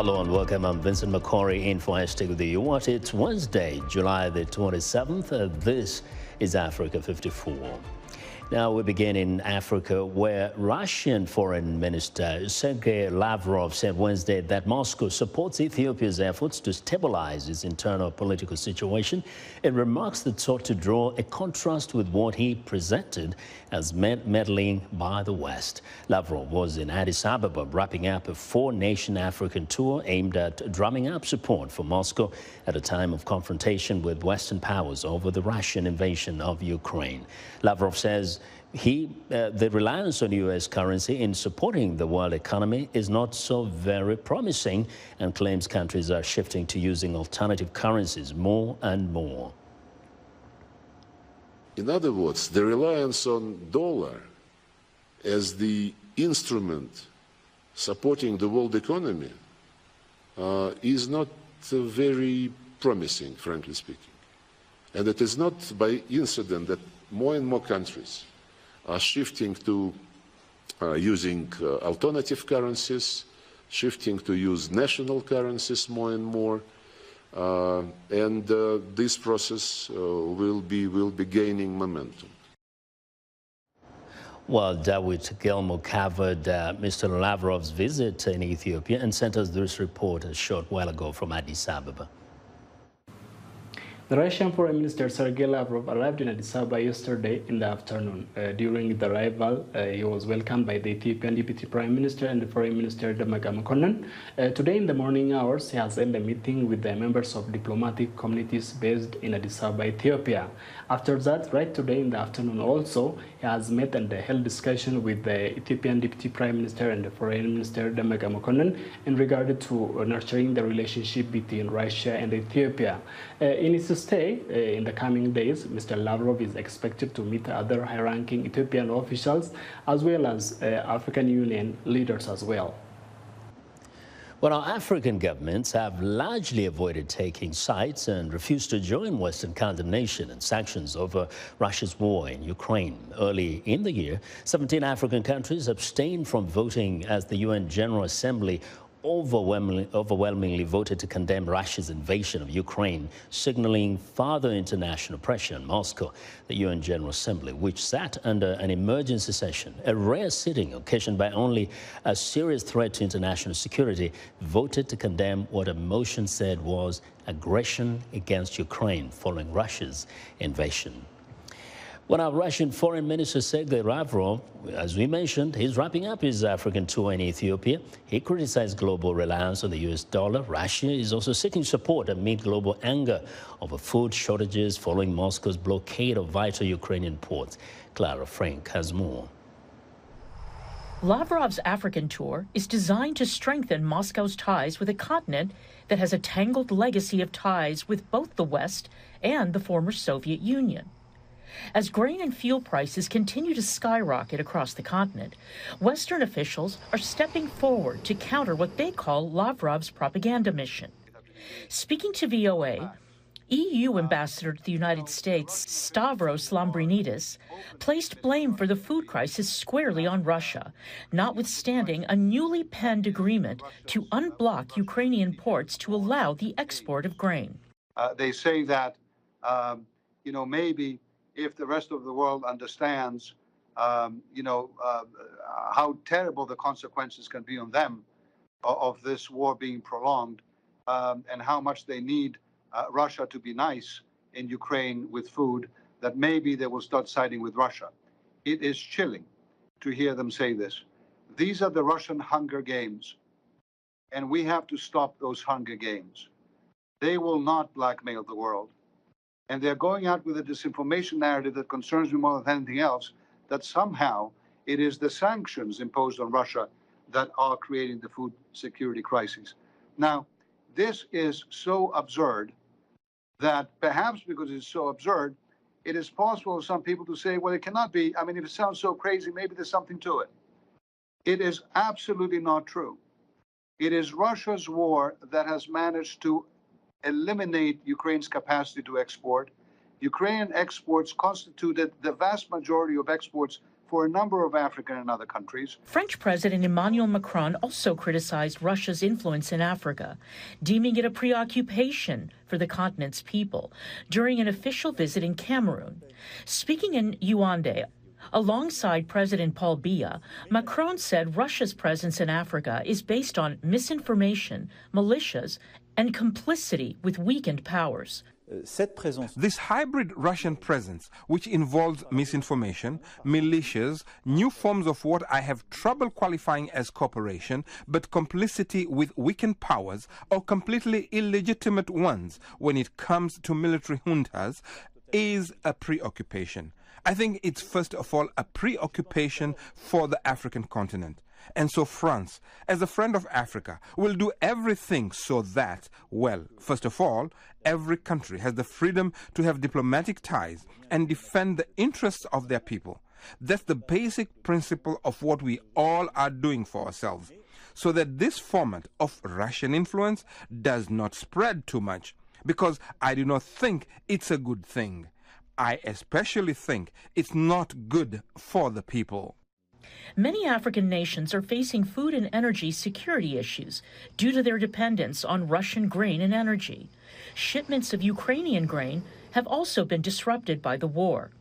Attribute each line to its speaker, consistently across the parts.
Speaker 1: Hello and welcome. I'm Vincent McCory in for Hashtag with you. It's Wednesday, July the 27th. This is Africa 54. Now we begin in Africa, where Russian Foreign Minister Sergei Lavrov said Wednesday that Moscow supports Ethiopia's efforts to stabilize its internal political situation in remarks that sought to draw a contrast with what he presented as meddling by the West. Lavrov was in Addis Ababa wrapping up a four-nation African tour aimed at drumming up support for Moscow at a time of confrontation with Western powers over the Russian invasion of Ukraine. Lavrov says the reliance on U.S. currency in supporting the world economy is not so very promising, and claims countries are shifting to using alternative currencies more and more.
Speaker 2: In other words, the reliance on dollar as the instrument supporting the world economy is not very promising, frankly speaking. And it is not by incident that more and more countries are shifting to using alternative currencies, shifting to use national currencies more and more, and this process will be gaining momentum.
Speaker 1: Well, David Gilmo covered Mr. Lavrov's visit in Ethiopia and sent us this report a short while ago from Addis Ababa.
Speaker 3: The Russian Foreign Minister Sergei Lavrov arrived in Addis Ababa yesterday in the afternoon. During the arrival, he was welcomed by the Ethiopian Deputy Prime Minister and the Foreign Minister Demeke Mekonnen. Today in the morning hours, he has held a meeting with the members of diplomatic communities based in Addis Ababa, Ethiopia. After that, right today in the afternoon also, he has met and held discussion with the Ethiopian Deputy Prime Minister and the Foreign Minister Demeke Mekonnen in regard to nurturing the relationship between Russia and Ethiopia. In his stay in the coming days, Mr. Lavrov is expected to meet other high-ranking Ethiopian officials as well as African Union leaders as well.
Speaker 1: Well, our African governments have largely avoided taking sides and refused to join Western condemnation and sanctions over Russia's war in Ukraine. Early in the year, 17 African countries abstained from voting as the UN General Assembly overwhelmingly voted to condemn Russia's invasion of Ukraine, signaling further international pressure on Moscow. The UN General Assembly, which sat under an emergency session, a rare sitting occasioned by only a serious threat to international security, voted to condemn what a motion said was aggression against Ukraine following Russia's invasion. When our Russian Foreign Minister Sergei Lavrov, as we mentioned, he's wrapping up his African tour in Ethiopia. He criticized global reliance on the US dollar. Russia is also seeking support amid global anger over food shortages following Moscow's blockade of vital Ukrainian ports. Clara Frank has more.
Speaker 4: Lavrov's African tour is designed to strengthen Moscow's ties with a continent that has a tangled legacy of ties with both the West and the former Soviet Union. As grain and fuel prices continue to skyrocket across the continent, Western officials are stepping forward to counter what they call Lavrov's propaganda mission. Speaking to VOA, EU Ambassador to the United States Stavros Lambrinidis placed blame for the food crisis squarely on Russia, notwithstanding a newly penned agreement to unblock Ukrainian ports to allow the export of grain.
Speaker 5: They say that, maybe if the rest of the world understands, how terrible the consequences can be on them of this war being prolonged, and how much they need Russia to be nice in Ukraine with food, that maybe they will start siding with Russia. It is chilling to hear them say this. These are the Russian Hunger Games, and we have to stop those Hunger Games. They will not blackmail the world. And they're going out with a disinformation narrative that concerns me more than anything else, that somehow it is the sanctions imposed on Russia that are creating the food security crisis. Now, this is so absurd that perhaps because it's so absurd, it is possible for some people to say, well, it cannot be. I mean, if it sounds so crazy, maybe there's something to it. It is absolutely not true. It is Russia's war that has managed to eliminate Ukraine's capacity to export. Ukrainian exports constituted the vast majority of exports for a number of African and other countries.
Speaker 4: French President Emmanuel Macron also criticized Russia's influence in Africa, deeming it a preoccupation for the continent's people during an official visit in Cameroon. Speaking in Yaoundé, alongside President Paul Biya, Macron said Russia's presence in Africa is based on misinformation, militias, and complicity with weakened powers.
Speaker 6: This hybrid Russian presence, which involves misinformation, militias, new forms of what I have trouble qualifying as cooperation, but complicity with weakened powers or completely illegitimate ones when it comes to military juntas, is a preoccupation. I think it's first of all a preoccupation for the African continent. And so France, as a friend of Africa, will do everything so that, well, first of all, every country has the freedom to have diplomatic ties and defend the interests of their people. That's the basic principle of what we all are doing for ourselves, so that this format of Russian influence does not spread too much, because I do not think it's a good thing. I especially think it's not good for the people.
Speaker 4: Many African nations are facing food and energy security issues due to their dependence on Russian grain and energy. Shipments of Ukrainian grain have also been disrupted by the war.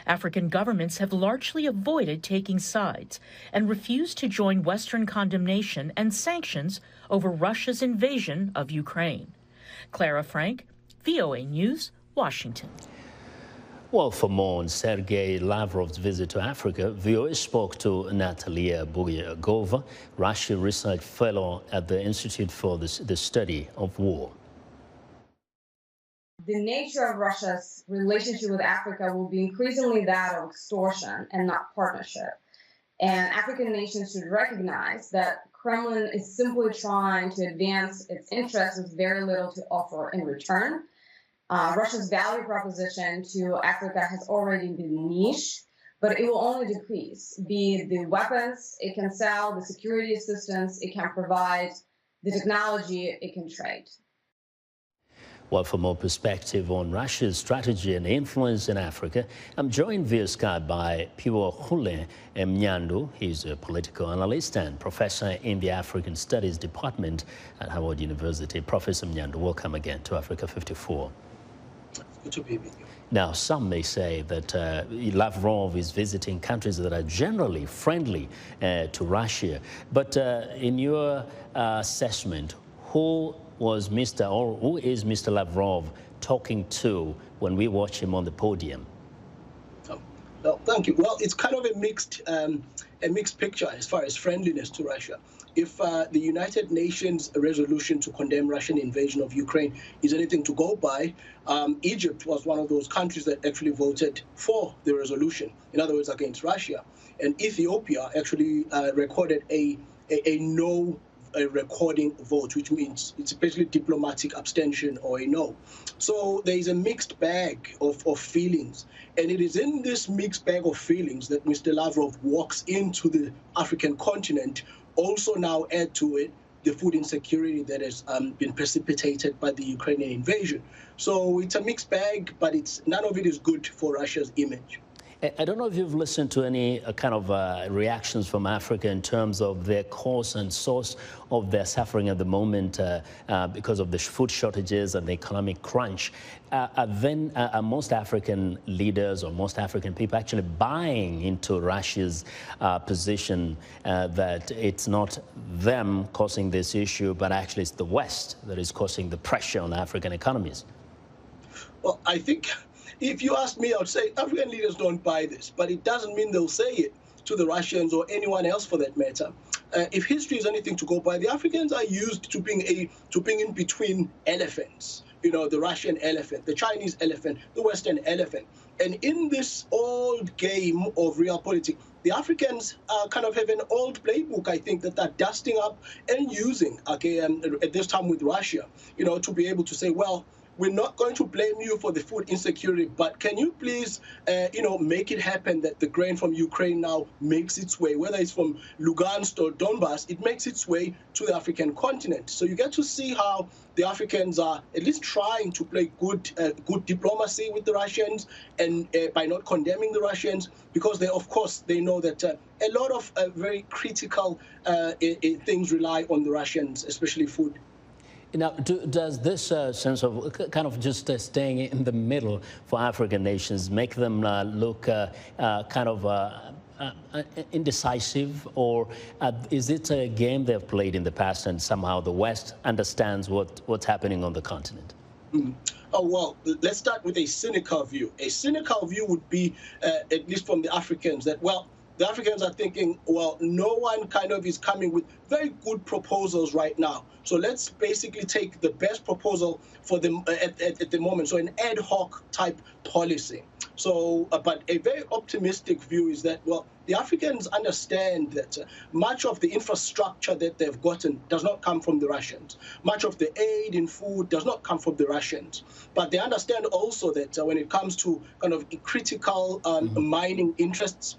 Speaker 4: African governments have largely avoided taking sides and refused to join Western condemnation and sanctions over Russia's invasion of Ukraine. Clara Frank, VOA News, Washington.
Speaker 1: Well, for more on Sergei Lavrov's visit to Africa, VOA spoke to Natalia Buryagova, Russia Research Fellow at the Institute for the Study of War.
Speaker 7: The nature of Russia's relationship with Africa will be increasingly that of extortion and not partnership. And African nations should recognize that Kremlin is simply trying to advance its interests with very little to offer in return. Russia's value proposition to Africa has already been niche, but it will only decrease, be it the weapons it can sell, the security assistance it can provide, the technology it can trade.
Speaker 1: Well, for more perspective on Russia's strategy and influence in Africa, I'm joined via Skype by Piwo Mnyandu. He's a political analyst and professor in the African Studies Department at Howard University. Professor Mnyandu, welcome again to Africa 54.
Speaker 8: Good to be with you.
Speaker 1: Now, some may say that Lavrov is visiting countries that are generally friendly to Russia. But in your assessment, who is Mr. Lavrov talking to when we watch him on the podium?
Speaker 8: Oh, well, thank you. Well, it's kind of a mixed picture as far as friendliness to Russia. If the United Nations resolution to condemn Russian invasion of Ukraine is anything to go by, Egypt was one of those countries that actually voted for the resolution, in other words, against Russia. And Ethiopia actually recorded a no recording vote, which means it's basically diplomatic abstention or a no. So there is a mixed bag of feelings. And it is in this mixed bag of feelings that Mr. Lavrov walks into the African continent. Also now add to it the food insecurity that has been precipitated by the Ukrainian invasion. So it's a mixed bag, but none of it is good for Russia's image.
Speaker 1: I don't know if you've listened to any kind of reactions from Africa in terms of their cause and source of their suffering at the moment because of the food shortages and the economic crunch. Are most African leaders or most African people actually buying into Russia's position that it's not them causing this issue, but actually it's the West that is causing the pressure on African economies?
Speaker 8: Well, I think if you ask me, I would say African leaders don't buy this, but it doesn't mean they'll say it to the Russians or anyone else for that matter. If history is anything to go by, the Africans are used to being in between elephants. You know, the Russian elephant, the Chinese elephant, the Western elephant. And in this old game of realpolitik, the Africans kind of have an old playbook, I think, that they're dusting up and using, at this time with Russia, you know, to be able to say, well, we're not going to blame you for the food insecurity, but can you please, make it happen that the grain from Ukraine now makes its way, whether it's from Lugansk or Donbass, it makes its way to the African continent. So you get to see how the Africans are at least trying to play good diplomacy with the Russians, and by not condemning the Russians, because they know that a lot of very critical things rely on the Russians, especially food.
Speaker 1: Now, does this sense of kind of just staying in the middle for African nations make them look kind of indecisive, or is it a game they've played in the past and somehow the West understands what's happening on the continent?
Speaker 8: Oh, well, let's start with a cynical view. A cynical view would be, at least from the Africans, that, well, the Africans are thinking, well, no one kind of is coming with very good proposals right now. So let's basically take the best proposal for them at the moment. So an ad hoc type policy. So, but a very optimistic view is that, well, the Africans understand that much of the infrastructure that they've gotten does not come from the Russians. Much of the aid in food does not come from the Russians. But they understand also that when it comes to kind of critical mining interests,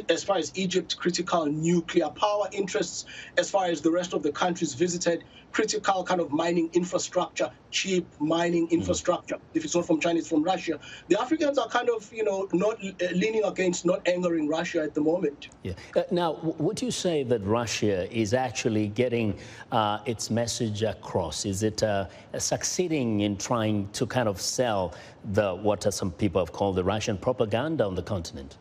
Speaker 8: as far as Egypt, critical nuclear power interests, as far as the rest of the countries visited, critical kind of mining infrastructure, cheap mining infrastructure. If it's not from China, it's from Russia. The Africans are kind of, not leaning against not angering Russia at the moment.
Speaker 1: Yeah. Now, would you say that Russia is actually getting its message across? Is it succeeding in trying to kind of sell what some people have called the Russian propaganda on the continent?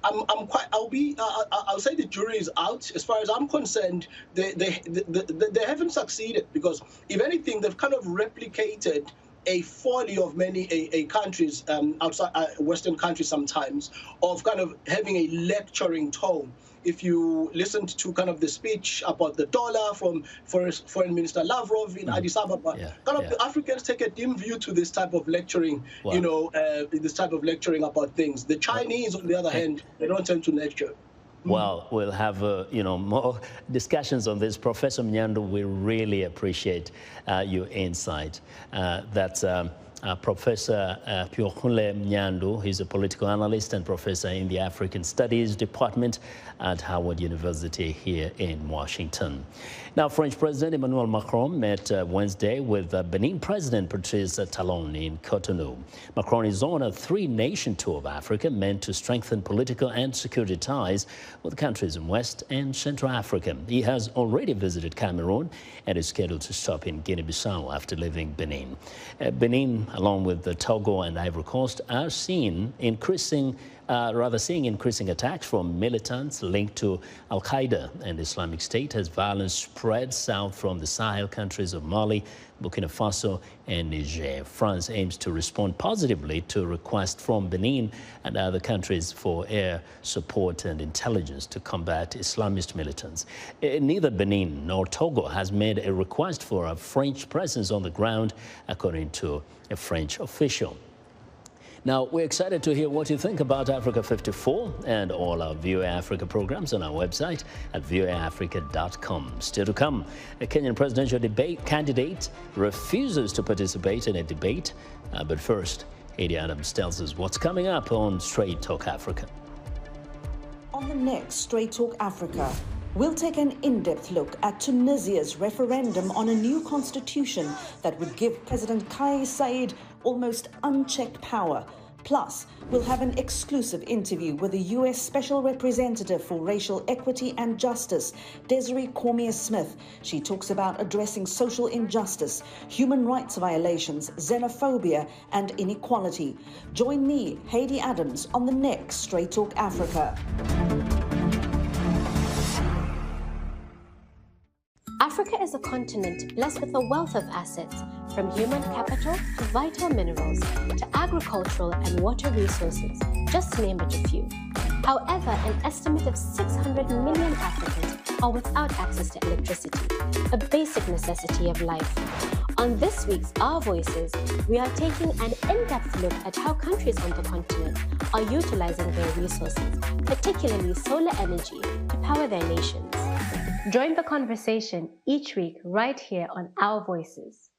Speaker 8: I'll say the jury is out. As far as I'm concerned, they haven't succeeded, because if anything, they've kind of replicated a folly of many countries outside Western countries sometimes, of kind of having a lecturing tone. If you listened to kind of the speech about the dollar from Foreign Minister Lavrov in Addis Ababa, the Africans take a dim view to this type of lecturing, this type of lecturing about things. The Chinese, on the other hand, they don't tend to lecture.
Speaker 1: Well, we'll have, more discussions on this. Professor Mnyandu, we really appreciate your insight. That's Professor Piokhunle Mnyandu. He's a political analyst and professor in the African Studies Department at Howard University here in Washington. Now, French President Emmanuel Macron met Wednesday with Benin President Patrice Talon in Cotonou. Macron is on a three-nation tour of Africa meant to strengthen political and security ties with countries in West and Central Africa. He has already visited Cameroon and is scheduled to stop in Guinea-Bissau after leaving Benin. Benin, along with Togo and Ivory Coast, are seeing increasing attacks from militants linked to Al-Qaeda and Islamic State as violence spreads south from the Sahel countries of Mali, Burkina Faso and Niger. France aims to respond positively to requests from Benin and other countries for air support and intelligence to combat Islamist militants. Neither Benin nor Togo has made a request for a French presence on the ground, according to a French official. Now, we're excited to hear what you think about Africa 54 and all our VOA Africa programs on our website at voaafrica.com. Still to come, a Kenyan presidential debate candidate refuses to participate in a debate. But first, Hedy Adams tells us what's coming up on Straight Talk Africa.
Speaker 9: On the next Straight Talk Africa, we'll take an in-depth look at Tunisia's referendum on a new constitution that would give President Kais Saied almost unchecked power. Plus, we'll have an exclusive interview with the U.S. Special Representative for Racial Equity and Justice, Desiree Cormier-Smith. She talks about addressing social injustice, human rights violations, xenophobia and inequality. Join me, Hedy Adams, on the next Straight Talk Africa.
Speaker 10: Africa is a continent blessed with a wealth of assets, from human capital to vital minerals to agricultural and water resources, just to name but a few. However, an estimate of 600 million Africans are without access to electricity, a basic necessity of life. On this week's Our Voices, we are taking an in-depth look at how countries on the continent are utilizing their resources, particularly solar energy, to power their nations. Join the conversation each week right here on Our Voices.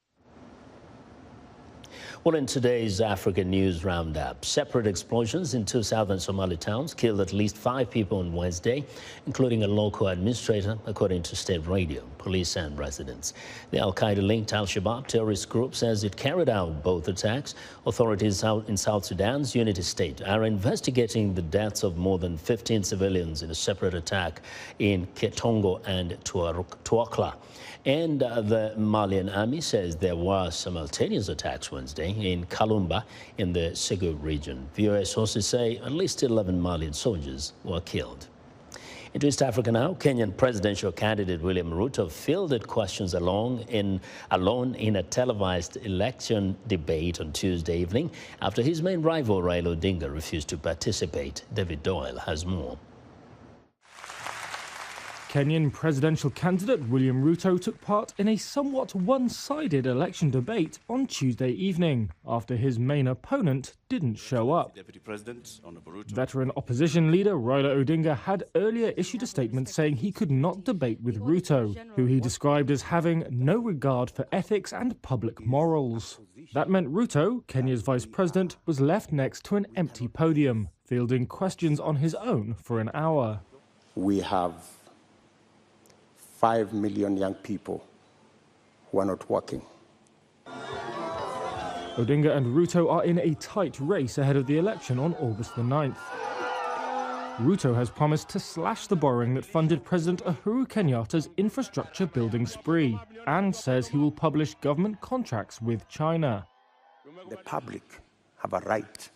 Speaker 1: Well, in today's African News Roundup, separate explosions in two southern Somali towns killed at least 5 people on Wednesday, including a local administrator, according to state radio, police and residents. The al-Qaeda-linked al-Shabaab terrorist group says it carried out both attacks. Authorities out in South Sudan's Unity State are investigating the deaths of more than 15 civilians in a separate attack in Ketongo and Tuakla. And the Malian army says there were simultaneous attacks Wednesday in Kalumba in the Segu region. VOA sources say at least 11 Malian soldiers were killed. Into East Africa now, Kenyan presidential candidate William Ruto fielded questions alone in a televised election debate on Tuesday evening after his main rival Raila Odinga refused to participate. David Doyle has more.
Speaker 11: Kenyan presidential candidate William Ruto took part in a somewhat one-sided election debate on Tuesday evening after his main opponent didn't show up. Veteran opposition leader Raila Odinga had earlier issued a statement saying he could not debate with Ruto, who he described as having no regard for ethics and public morals. That meant Ruto, Kenya's vice president, was left next to an empty podium, fielding questions on his own for an hour.
Speaker 12: We have 5 million young people who are not working.
Speaker 11: Odinga and Ruto are in a tight race ahead of the election on August the 9th. Ruto has promised to slash the borrowing that funded President Uhuru Kenyatta's infrastructure building spree and says he will publish government contracts with China.
Speaker 12: The public have a right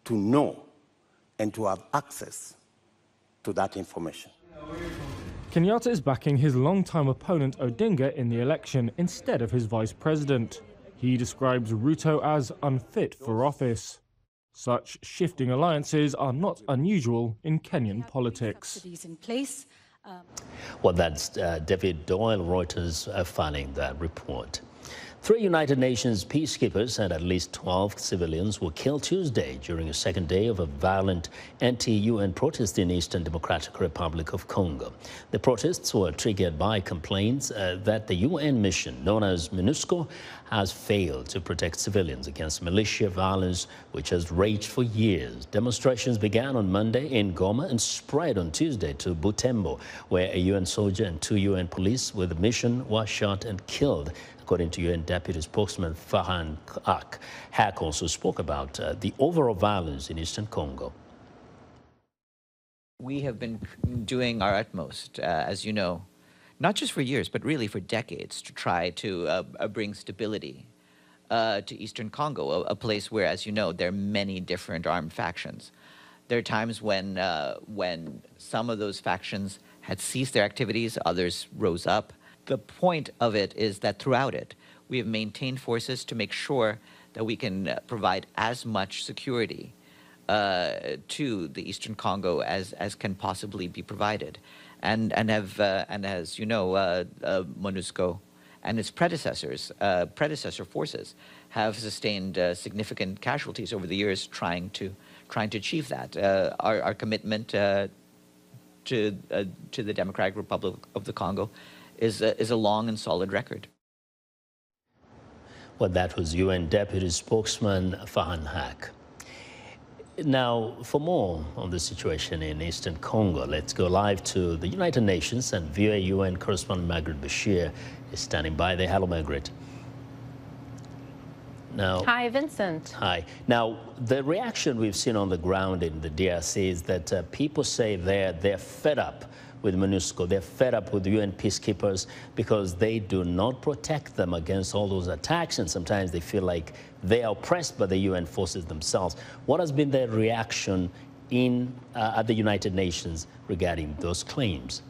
Speaker 12: to know and to have access to that information.
Speaker 11: Kenyatta is backing his longtime opponent Odinga in the election instead of his vice president. He describes Ruto as unfit for office. Such shifting alliances are not unusual in Kenyan politics.
Speaker 1: Well, that's David Doyle, Reuters, filing that report. 3 United Nations peacekeepers and at least 12 civilians were killed Tuesday during a second day of a violent anti-UN protest in Eastern Democratic Republic of Congo. The protests were triggered by complaints that the UN mission, known as MONUSCO, has failed to protect civilians against militia violence, which has raged for years. Demonstrations began on Monday in Goma and spread on Tuesday to Butembo, where a UN soldier and 2 UN police with the mission were shot and killed, according to UN Deputy Spokesman Farhan Haq. Haq also spoke about the overall violence in Eastern Congo.
Speaker 13: We have been doing our utmost, as you know, not just for years, but really for decades, to try to bring stability to Eastern Congo, a place where, as you know, there are many different armed factions. There are times when some of those factions had ceased their activities, others rose up. The point of it is that throughout it, we have maintained forces to make sure that we can provide as much security to the Eastern Congo as can possibly be provided, and as you know, MONUSCO and its predecessor forces have sustained significant casualties over the years trying to achieve that. Our commitment to the Democratic Republic of the Congo is a long and solid record.
Speaker 1: Well, that was UN Deputy Spokesman Farhan Haq. Now, for more on the situation in Eastern Congo, let's go live to the United Nations, and VOA UN correspondent Margaret Bashir is standing by there. Hello, Margaret. Now,
Speaker 14: hi, Vincent.
Speaker 1: Hi. Now, the reaction we've seen on the ground in the DRC is that people say they're fed up with MONUSCO. They're fed up with the UN peacekeepers because they do not protect them against all those attacks, and sometimes they feel like they are oppressed by the UN forces themselves. What has been their reaction at the United Nations regarding those claims?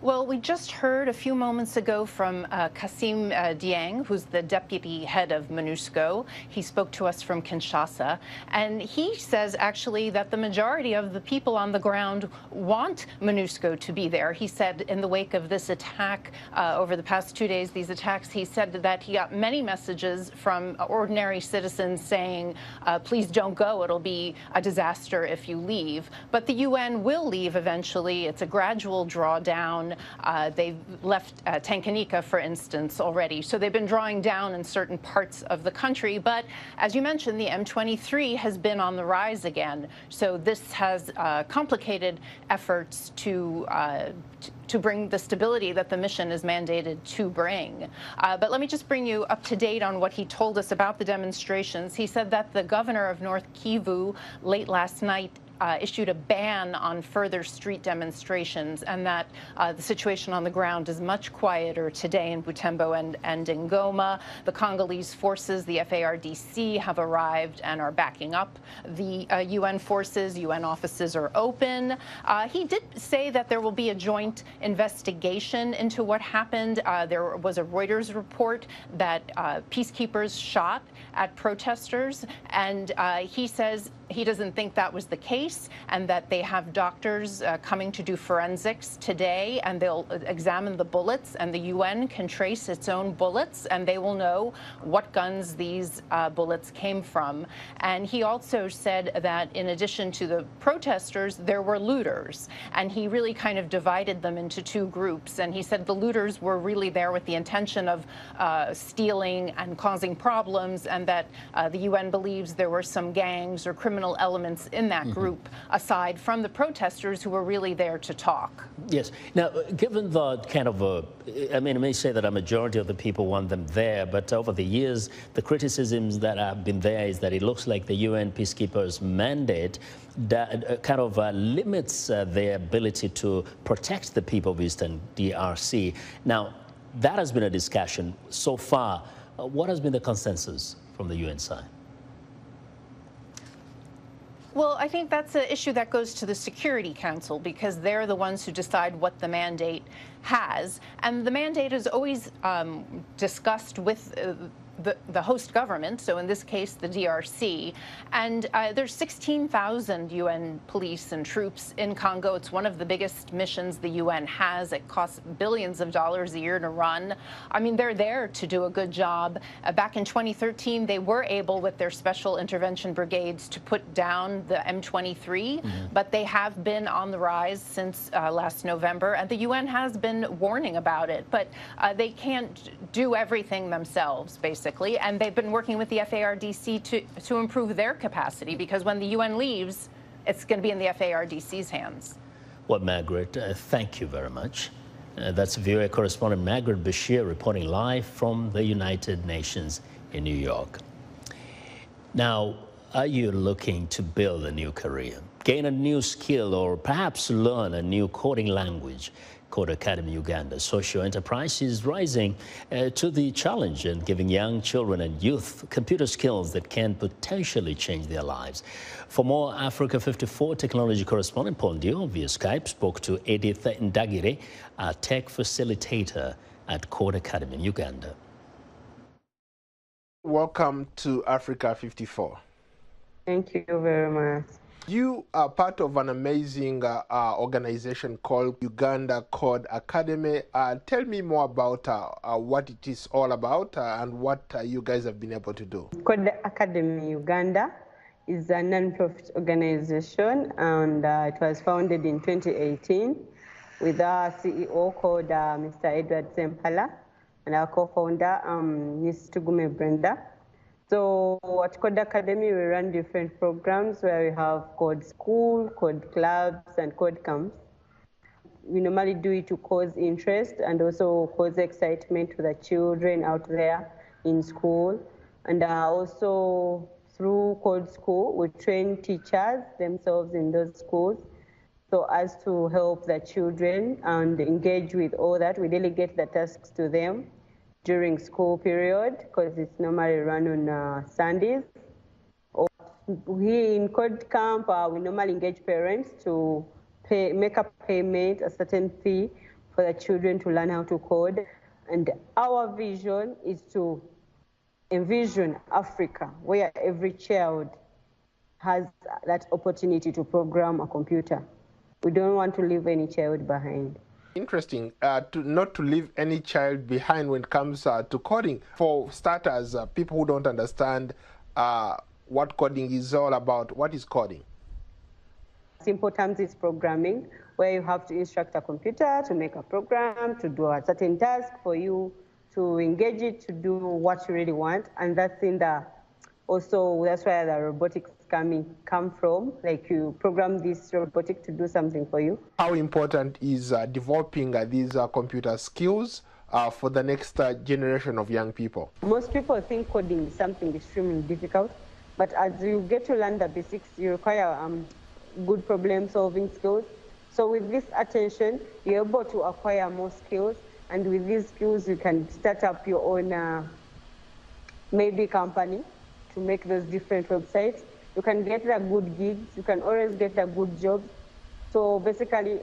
Speaker 14: Well, we just heard a few moments ago from Kassim Dieng, who's the deputy head of MONUSCO. He spoke to us from Kinshasa, and he says actually that the majority of the people on the ground want MONUSCO to be there. He said in the wake of this attack over the past 2 days, these attacks, he said that he got many messages from ordinary citizens saying, please don't go, it'll be a disaster if you leave. But the UN will leave eventually. It's a gradual drawdown. down. They've left Tanganyika, for instance, already. So they've been drawing down in certain parts of the country. But as you mentioned, the M23 has been on the rise again. So this has complicated efforts to bring the stability that the mission is mandated to bring. But let me just bring you up to date on what he told us about the demonstrations. He said that the governor of North Kivu late last night issued a ban on further street demonstrations, and that the situation on the ground is much quieter today in Butembo and in Goma. The Congolese forces, the FARDC, have arrived and are backing up the UN forces. UN offices are open. He did say that there will be a joint investigation into what happened. There was a Reuters report that peacekeepers shot at protesters, and he says he doesn't think that was the case, and that they have doctors coming to do forensics today, and they'll examine the bullets, and the UN can trace its own bullets, and they will know what guns these bullets came from. And he also said that in addition to the protesters, there were looters, and he really kind of divided them into two groups. And he said the looters were really there with the intention of stealing and causing problems, and that the UN believes there were some gangs or criminal elements in that group, aside from the protesters who were really there to talk.
Speaker 1: Yes. Now, given the kind of, I mean, I may say that a majority of the people want them there, but over the years, the criticisms that have been there is that it looks like the UN peacekeepers' mandate that kind of limits their ability to protect the people of Eastern DRC. Now, that has been a discussion so far. What has been the consensus from the UN side?
Speaker 14: Well, I think that's an issue that goes to the Security Council, because they're the ones who decide what the mandate has. And the mandate is always discussed with the host government, so in this case, the DRC. And there's 16,000 UN police and troops in Congo. It's one of the biggest missions the UN has. It costs billions of dollars a year to run. I mean, they're there to do a good job. Back in 2013, they were able, with their special intervention brigades, to put down the M23, but they have been on the rise since last November, and the UN has been warning about it. But they can't do everything themselves, basically. And they've been working with the FARDC to improve their capacity, because when the UN leaves, it's going to be in the FARDC's hands.
Speaker 1: Well, Margaret, thank you very much. That's VOA correspondent Margaret Bashir reporting live from the United Nations in New York. Now, are you looking to build a new career, gain a new skill, or perhaps learn a new coding language? Code Academy Uganda social enterprise is rising to the challenge and giving young children and youth computer skills that can potentially change their lives. For more, Africa 54 technology correspondent Paul Dio via Skype spoke to Edith Ndagire, a tech facilitator at Code Academy in Uganda.
Speaker 15: Welcome to Africa 54.
Speaker 16: Thank you very much.
Speaker 15: You are part of an amazing organization called Uganda Code Academy. Tell me more about what it is all about and what you guys have been able to do.
Speaker 16: Code Academy Uganda is a non-profit organization, and it was founded in 2018 with our CEO called Mr. Edward Sempala and our co-founder, Ms. Tugume Brenda. So at Code Academy, we run different programs where we have Code School, Code Clubs, and Code Camps. We normally do it to cause interest and also cause excitement to the children out there in school. And also through Code School, we train teachers themselves in those schools so as to help the children and engage with all that. We delegate the tasks to them during school period, because it's normally run on Sundays. We in Code Camp, we normally engage parents to make a payment, a certain fee for the children to learn how to code. And our vision is to envision Africa where every child has that opportunity to program a computer. We don't want to leave any child behind.
Speaker 15: Interesting, not to leave any child behind when it comes to coding. For starters, people who don't understand what coding is all about, what is coding?
Speaker 16: Simple terms is programming, where you have to instruct a computer to make a program, to do a certain task for you, to engage it, to do what you really want. And that's in the, also, that's where the robotics come from. Like you program this robotic to do something for you.
Speaker 15: How important is developing these computer skills for the next generation of young people?
Speaker 16: Most people think coding is something extremely difficult, but as you get to learn the basics, you require good problem-solving skills. So with this attention, you're able to acquire more skills, and with these skills, you can start up your own maybe company to make those different websites. You can get the good gigs. You can always get a good job. So basically,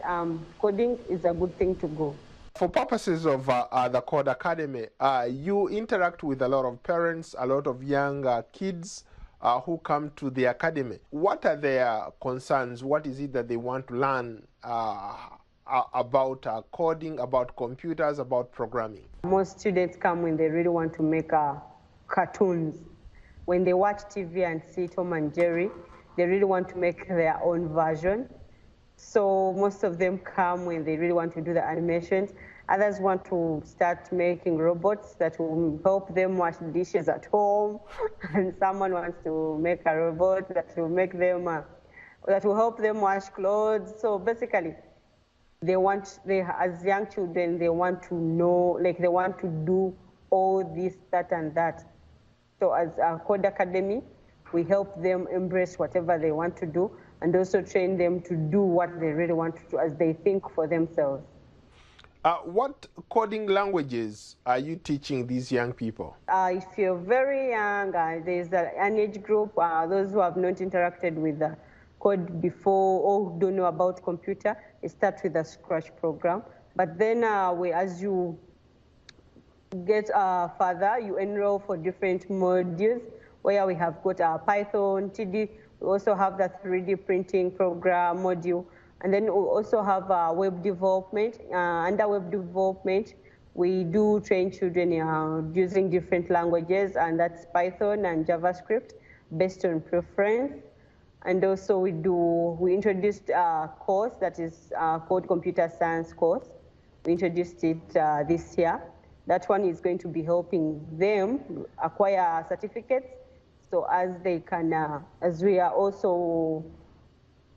Speaker 16: coding is a good thing to go.
Speaker 15: For purposes of the Code Academy, you interact with a lot of parents, a lot of young kids who come to the academy. What are their concerns? What is it that they want to learn about coding, about computers, about programming?
Speaker 16: Most students come when they really want to make cartoons. When they watch TV and see Tom and Jerry, they really want to make their own version. So most of them come when they really want to do the animations. Others want to start making robots that will help them wash dishes at home. And someone wants to make a robot that will make them, that will help them wash clothes. So basically, as young children, they want to know, like they want to do all this, that, and that. So as a Code Academy, we help them embrace whatever they want to do and also train them to do what they really want to do as they think for themselves.
Speaker 15: What coding languages are you teaching these young people?
Speaker 16: If you're very young, there's an age group, those who have not interacted with the code before or who don't know about computer, it starts with a Scratch program. But then as you get further, you enroll for different modules where we have got Python, TD, we also have the 3D printing program module, and then we also have web development. Under web development, we do train children using different languages, and that's Python and JavaScript based on preference. And also we introduced a course that is called Computer Science course. We introduced it this year. That one is going to be helping them acquire certificates, so as they can, as we are also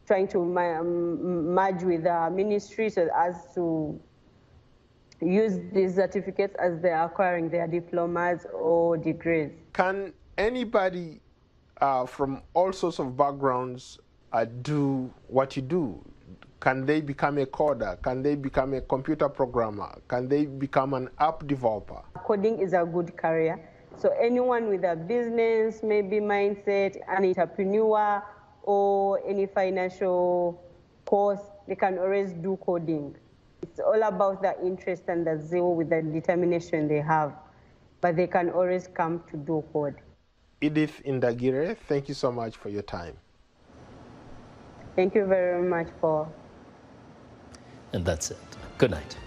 Speaker 16: trying to merge with the ministry, so as to use these certificates as they are acquiring their diplomas or degrees.
Speaker 15: Can anybody from all sorts of backgrounds do what you do? Can they become a coder? Can they become a computer programmer? Can they become an app developer?
Speaker 16: Coding is a good career. So anyone with a business, maybe mindset, an entrepreneur, or any financial course, they can always do coding. It's all about the interest and the zeal with the determination they have. But they can always come to do code.
Speaker 15: Edith Indagire, thank you so much for your time.
Speaker 16: Thank you very much, Paul.
Speaker 1: And that's it. Good night.